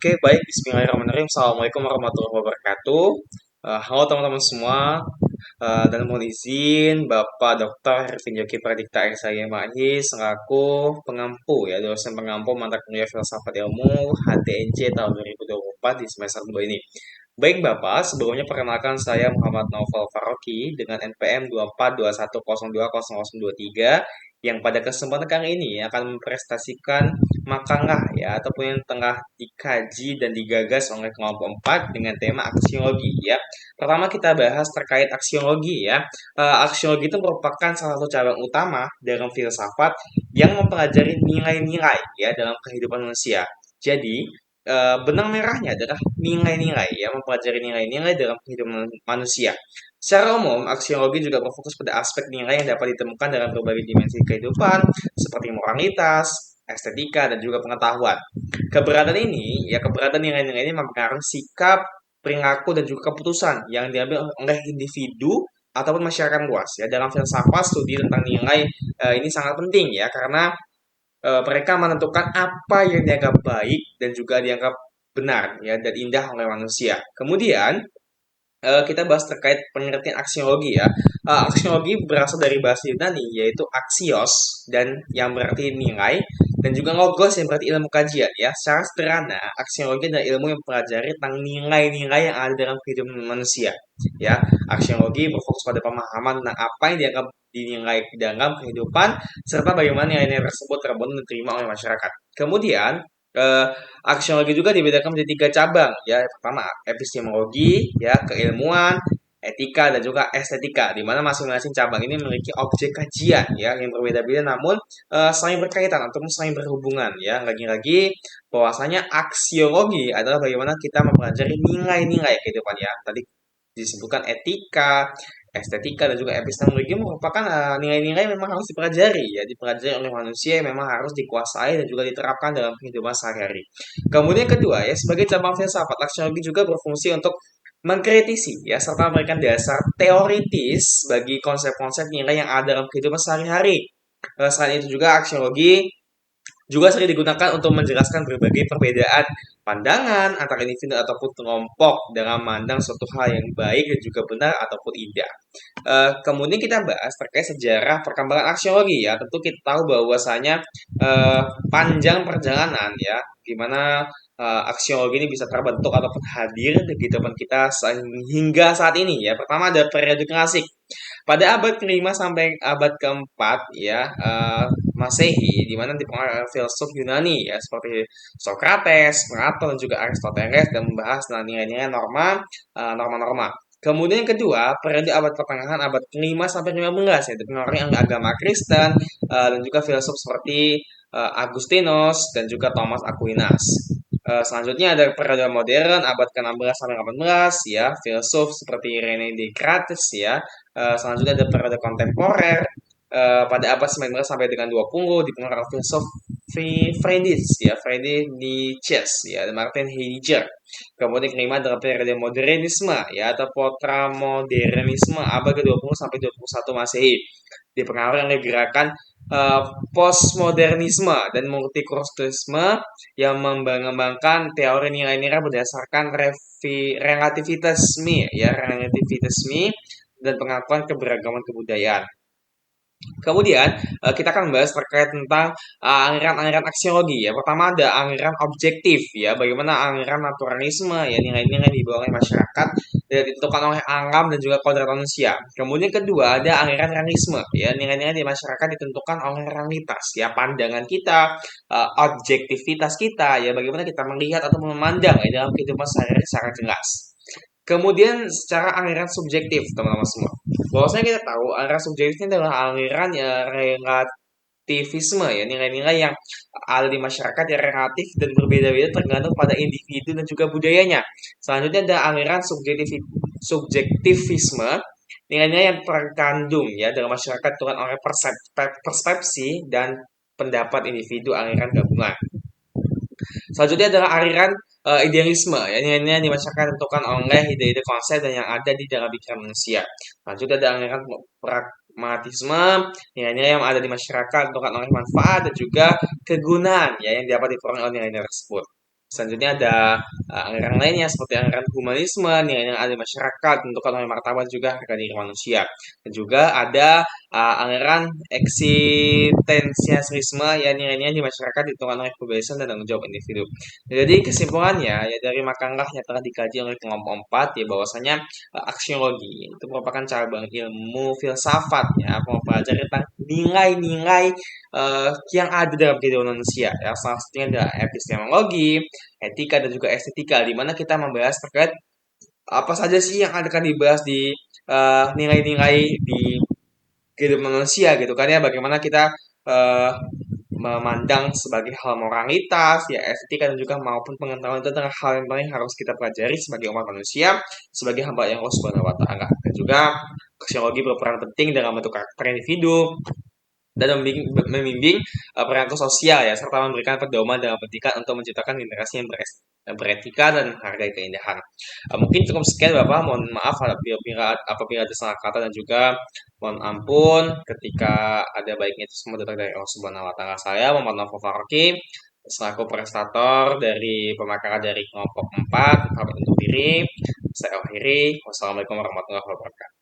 Oke, baik. Bismillahirrahmanirrahim. Assalamualaikum warahmatullahi wabarakatuh. Halo teman-teman semua. Dan mohon izin Bapak Dr. Hervin Joki Pradipta Eksaya Mahi selaku pengampu ya, dosen pengampu mata kuliah Filsafat Ilmu HTNC tahun 2024 di semester 2 ini. Baik Bapak, sebelumnya perkenalkan saya Muhammad Naufal Faroki dengan NPM 2421020023 yang pada kesempatan kali ini akan memprestasikan makalah ya ataupun yang tengah dikaji dan digagas oleh kelompok 4 dengan tema aksiologi ya. Pertama kita bahas terkait aksiologi ya. Aksiologi itu merupakan salah satu cabang utama dalam filsafat yang mempelajari nilai-nilai ya dalam kehidupan manusia. Jadi, benang merahnya adalah nilai-nilai ya, mempelajari nilai-nilai dalam kehidupan manusia. Secara umum, aksiologi juga berfokus pada aspek nilai yang dapat ditemukan dalam berbagai dimensi kehidupan, seperti moralitas, estetika, dan juga pengetahuan. Keberadaan nilai-nilai ini mempengaruhi sikap, perilaku, dan juga keputusan yang diambil oleh individu ataupun masyarakat luas. Ya, dalam filsafat, studi tentang nilai ini sangat penting ya, karena mereka menentukan apa yang dianggap baik dan juga dianggap benar ya dan indah oleh manusia. Kemudian kita bahas terkait pengertian aksiologi ya. Aksiologi berasal dari bahasa Yunani yaitu axios dan yang berarti nilai dan juga logos yang berarti ilmu kajian ya. Secara sederhana, aksiologi adalah ilmu yang mempelajari tentang nilai-nilai yang ada dalam kehidupan manusia. Ya, aksiologi berfokus pada pemahaman tentang apa yang dianggap dinilai dalam kehidupan serta bagaimana nilai-nilai tersebut terbangun dan diterima oleh masyarakat. Kemudian eh, aksiologi juga dibedakan menjadi 3 cabang ya. Pertama epistemologi ya, keilmuan, etika dan juga estetika di mana masing-masing cabang ini memiliki objek kajian ya yang berbeda-beda namun saling berkaitan ataupun saling berhubungan ya. Lagi-lagi bahwasanya aksiologi adalah bagaimana kita mempelajari nilai-nilai kehidupan ya. Tadi disebutkan etika, estetika dan juga epistemologi merupakan nilai-nilai yang memang harus dipelajari ya, dipelajari oleh manusia yang memang harus dikuasai dan juga diterapkan dalam kehidupan sehari-hari. Kemudian kedua ya, sebagai cabang filsafat, aksiologi juga berfungsi untuk mengkritisi ya serta memberikan dasar teoritis bagi konsep-konsep nilai yang ada dalam kehidupan sehari-hari. Selain itu juga aksiologi juga sering digunakan untuk menjelaskan berbagai perbedaan pandangan antara individu ataupun kelompok dalam memandang suatu hal yang baik dan juga benar ataupun indah. Kemudian kita bahas terkait sejarah perkembangan aksiologi ya. Tentu kita tahu bahwasanya panjang perjalanan ya, di mana aksiologi ini bisa terbentuk ataupun hadir di kehidupan kita hingga saat ini ya. Pertama ada periode klasik. Pada abad kelima sampai abad keempat ya Masehi, di mana dipengaruhi oleh filsuf Yunani ya seperti Socrates, Plato dan juga Aristoteles dan membahas tentang nilai-nilai norma-norma. Kemudian yang kedua, periode abad pertengahan abad kelima sampai 15 ya dipengaruhi oleh agama Kristen dan juga filsuf seperti Agustinus dan juga Thomas Aquinas. Selanjutnya ada periode modern abad ke-16 sampai 18 ya, filsuf seperti René Descartes ya. Selanjutnya ada periode kontemporer pada abad 19 sampai dengan 20 dipengaruhi oleh filsuf Friedrich ya, Friedrich Nietzsche ya, dan Martin Heidegger. Kemudian kelima adalah periode modernisme ya atau postramodernisme abad ke-20 sampai 21 Masehi. Dipengaruhi oleh gerakan uh, postmodernisme dan multikulturalisme yang mengembangkan teori nilai-nilai berdasarkan relativitasme dan pengakuan keberagaman kebudayaan. Kemudian kita akan membahas terkait tentang aliran-aliran aksiologi ya. Pertama ada aliran objektif ya, bagaimana aliran naturalisme ya, nilai-nilai yang dibawa oleh masyarakat dan ditentukan oleh alam dan juga kodrat manusia. Kemudian kedua ada aliran realisme ya, nilai-nilai di masyarakat ditentukan oleh realitas ya, pandangan kita, objektivitas kita ya, bagaimana kita melihat atau memandang ya dalam kehidupan sehari-hari secara jelas. Kemudian secara aliran subjektif teman-teman semua. Bahwasanya kita tahu aliran subjektif ini adalah aliran ya relativisme ya, nilai-nilai yang ada di masyarakat yang relatif dan berbeda-beda tergantung pada individu dan juga budayanya. Selanjutnya ada aliran subjektivisme, nilai-nilai yang terkandung ya dalam masyarakat dengan oleh persepsi dan pendapat individu aliran gabungan. Selanjutnya adalah aliran idealisme, ya, nilai-nilai yang dimasyarakat tentukan oleh ide-ide konsep dan yang ada di dalam pikiran manusia. Selanjutnya ada aliran pragmatisme, nilai-nilai yang ada di masyarakat tentukan oleh manfaat dan juga kegunaan ya yang dapat diperoleh oleh nilai-nilai tersebut. Selanjutnya ada anggaran lainnya seperti anggaran humanisme, nilai yang ada di masyarakat, tentukan oleh martabat juga harga diri manusia. Dan juga ada anggaran eksistensialisme, ya nilai-nilai di masyarakat ditentukan oleh kebebasan dan tanggung jawab individu. Jadi kesimpulannya ya dari Makanlah yang telah dikaji oleh kelompok 4 ya bahwasanya aksiologi itu merupakan cabang ilmu filsafat ya mempelajari tentang nilai-nilai yang ada dalam kehidupan manusia ya salah satunya adalah epistemologi, etika dan juga estetika di mana kita membahas terkait apa saja sih yang akan dibahas di nilai-nilai di kehidupan manusia gitu kan ya bagaimana kita eh, memandang sebagai hal moralitas ya estetika dan juga maupun pengetahuan itu adalah hal yang paling harus kita pelajari sebagai umat manusia sebagai hamba yang Allah Subhanahu wa taala dan juga sosiologi berperan penting dalam bentuk karakter individu dan membimbing perilaku sosial ya serta memberikan pedoman dalam pendidikan untuk menciptakan generasi yang beretika dan menghargai keindahan. Mungkin cukup sekian Bapak, mohon maaf apabila ada salah kata dan juga mohon ampun ketika ada baiknya itu semua datang dari Allah Subhanahu wa taala. Saya Muhammad Nofal Farki selaku prestator dari pemakaran dari kelompok 4 pamit undur diri. Saya akhiri. Wassalamualaikum warahmatullahi wabarakatuh.